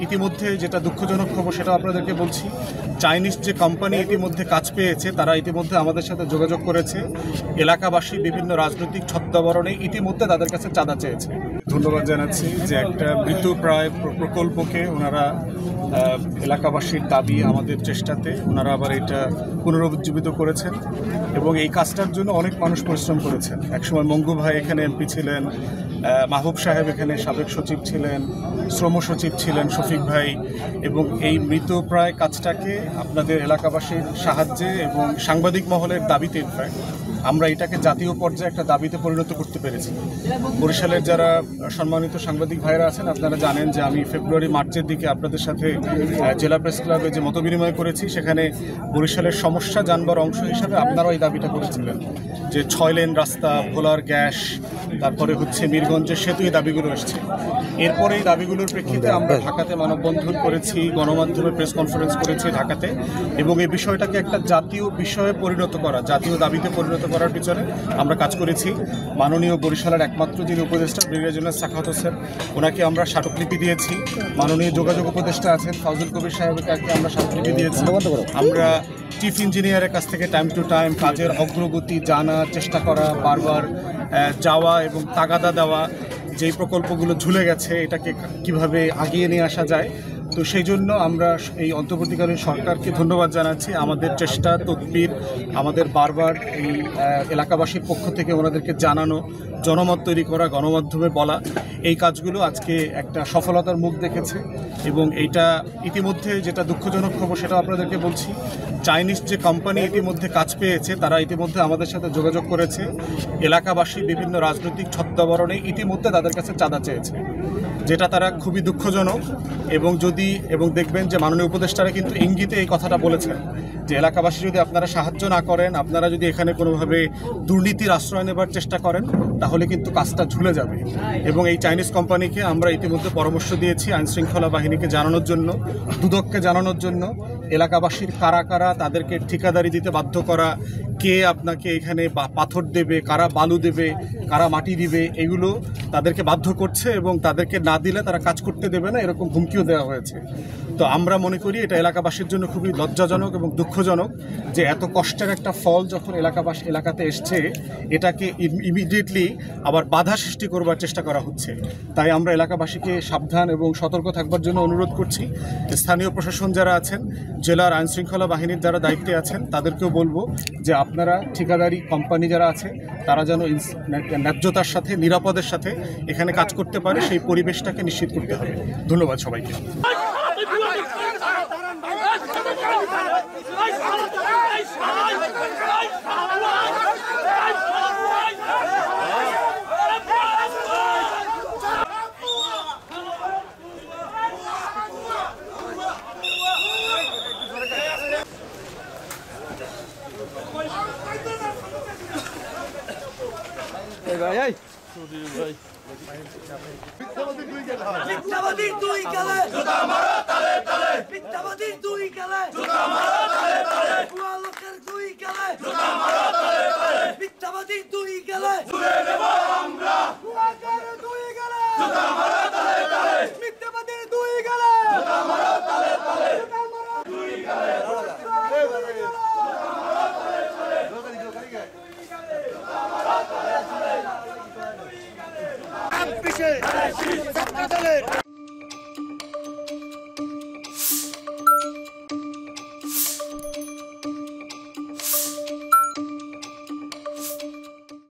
ইতিমধ্যে যেটা দুঃখজনক খবর সেটা আপনাদেরকে বলছি, চাইনিজ যে কোম্পানি ইতিমধ্যে কাজ পেয়েছে তারা ইতিমধ্যে আমাদের সাথে যোগাযোগ করেছে। এলাকাবাসী বিভিন্ন রাজনৈতিক ছদ্মাবরণে ইতিমধ্যে তাদের কাছে চাঁদা চেয়েছে। ধন্যবাদ জানাচ্ছি যে একটা মৃতপ্রায় প্রকল্পকে ওনারা এলাকাবাসীর দাবি আমাদের চেষ্টাতে ওনারা আবার এটা পুনরুজ্জীবিত করেছেন এবং এই কাজটার জন্য অনেক মানুষ পরিশ্রম করেছেন। একসময় মঙ্গু ভাই এখানে এমপি ছিলেন, মাহবুব সাহেব এখানে সাবেক সচিব ছিলেন, শ্রম সচিব ছিলেন শফিক ভাই, এবং এই মৃতপ্রায় কাজটাকে আপনাদের এলাকাবাসীর সাহায্যে এবং সাংবাদিক মহলের দাবিতে আমরা এটাকে জাতীয় পর্যায়ে একটা দাবিতে পরিণত করতে পেরেছি। বরিশালের যারা সম্মানিত সাংবাদিক ভাইরা আছেন আপনারা জানেন যে আমি ফেব্রুয়ারি মার্চের দিকে আপনাদের সাথে জেলা প্রেস ক্লাবে যে মতবিনিময় করেছি সেখানে বরিশালের সমস্যা জানবার অংশ হিসাবে আপনারাও এই দাবিটা করেছিলেন যে 6 লেন রাস্তা, ভোলার গ্যাস, তারপরে হচ্ছে মিরগঞ্জের সেতু, এই দাবিগুলো এসছে। এরপরে এই দাবিগুলোর প্রেক্ষিতে আমরা ঢাকাতে মানববন্ধন করেছি, গণমাধ্যমে প্রেস কনফারেন্স করেছি ঢাকাতে, এবং এই বিষয়টাকে একটা জাতীয় বিষয়ে পরিণত করা, জাতীয় দাবিতে পরিণত করার পিছনে আমরা কাজ করেছি। মাননীয় বরিশালের একমাত্র যিনি উপদেষ্টা ব্রিগেডিয়ার জেনারেল সাখাওয়াত হোসেন, ওনাকে আমরা স্মারকলিপি দিয়েছি। মাননীয় যোগাযোগ উপদেষ্টা আছেন ফাউজুল কবির সাহেবকে আমরা স্মারকলিপি দিয়েছি। আমরা চিফ ইঞ্জিনিয়ারের কাছ থেকে টাইম টু টাইম কাজের অগ্রগতি জানার চেষ্টা করা, বারবার যাওয়া এবং তাগাদা দেওয়া, যেই প্রকল্পগুলো ঝুলে গেছে এটাকে কিভাবে আগিয়ে নিয়ে আসা যায়। তো সেই জন্য আমরা এই অন্তর্বর্তীকালীন সরকারকে ধন্যবাদ জানাচ্ছি। আমাদের চেষ্টা তদবির, আমাদের বারবার এই এলাকাবাসীর পক্ষ থেকে ওনাদেরকে জানানো, জনমত তৈরি করা, গণমাধ্যমে বলা, এই কাজগুলো আজকে একটা সফলতার মুখ দেখেছে। এবং এইটা ইতিমধ্যে যেটা দুঃখজনক খবর সেটা আপনাদেরকে বলছি, চাইনিজ যে কোম্পানি ইতিমধ্যে কাজ পেয়েছে তারা ইতিমধ্যে আমাদের সাথে যোগাযোগ করেছে। এলাকাবাসী বিভিন্ন রাজনৈতিক ছদ্মাবরণে ইতিমধ্যে তাদের কাছে চাঁদা চেয়েছে, যেটা তারা খুবই দুঃখজনক। এবং দেখবেন যে মাননীয় উপদেষ্টারা কিন্তু ইঙ্গিতে এই কথাটা বলেছেন যে এলাকাবাসী যদি আপনারা সাহায্য না করেন, আপনারা যদি এখানে কোনোভাবে দুর্নীতির আশ্রয় নেবার চেষ্টা করেন তাহলে কিন্তু কাজটা ঝুলে যাবে। এবং এই চাইনিজ কোম্পানিকে আমরা ইতিমধ্যে পরামর্শ দিয়েছি আইনশৃঙ্খলা বাহিনীকে জানানোর জন্য, দুদককে জানানোর জন্য, এলাকাবাসীর কারা কারা তাদেরকে ঠিকাদারি দিতে বাধ্য করা, কে আপনাকে এখানে পাথর দেবে, কারা বালু দেবে, কারা মাটি দিবে, এগুলো তাদেরকে বাধ্য করছে এবং তাদেরকে না দিলে তারা কাজ করতে দেবে না, এরকম হুমকিও দেওয়া হয়েছে। তো আমরা মনে করি এটা এলাকাবাসীর জন্য খুবই লজ্জাজনক এবং দুঃখজনক যে এত কষ্টের একটা ফল যখন এলাকাতে এসছে এটাকে ইমিডিয়েটলি আবার বাধা সৃষ্টি করবার চেষ্টা করা হচ্ছে। তাই আমরা এলাকাবাসীকে সাবধান এবং সতর্ক থাকবার জন্য অনুরোধ করছি। স্থানীয় প্রশাসন যারা আছেন, জেলার আইনশৃঙ্খলা বাহিনীর যারা দায়িত্বে আছেন তাদেরকেও বলবো যে আপনারা ঠিকাদারি কোম্পানি যারা আছে তারা যেন ন্যায্যতার সাথে, নিরাপদের সাথে এখানে কাজ করতে পারে, সেই পরিবেশটাকে নিশ্চিত করতে হবে। ধন্যবাদ সবাইকে। মিথ্যাবাদীর দুই গেলে জুতা মারো তালে তালে, মিথ্যাবাদীর দুই গেলে জুতা মারো তালে তালে, ভুয়া লোকের দুই গেলে জুতা মারো তালে তালে, মিথ্যাবাদীর দুই গেলে ছুড়ে দেব আমরা, ভুয়া লোকের দুই গেলে জুতা মারো তালে তালে।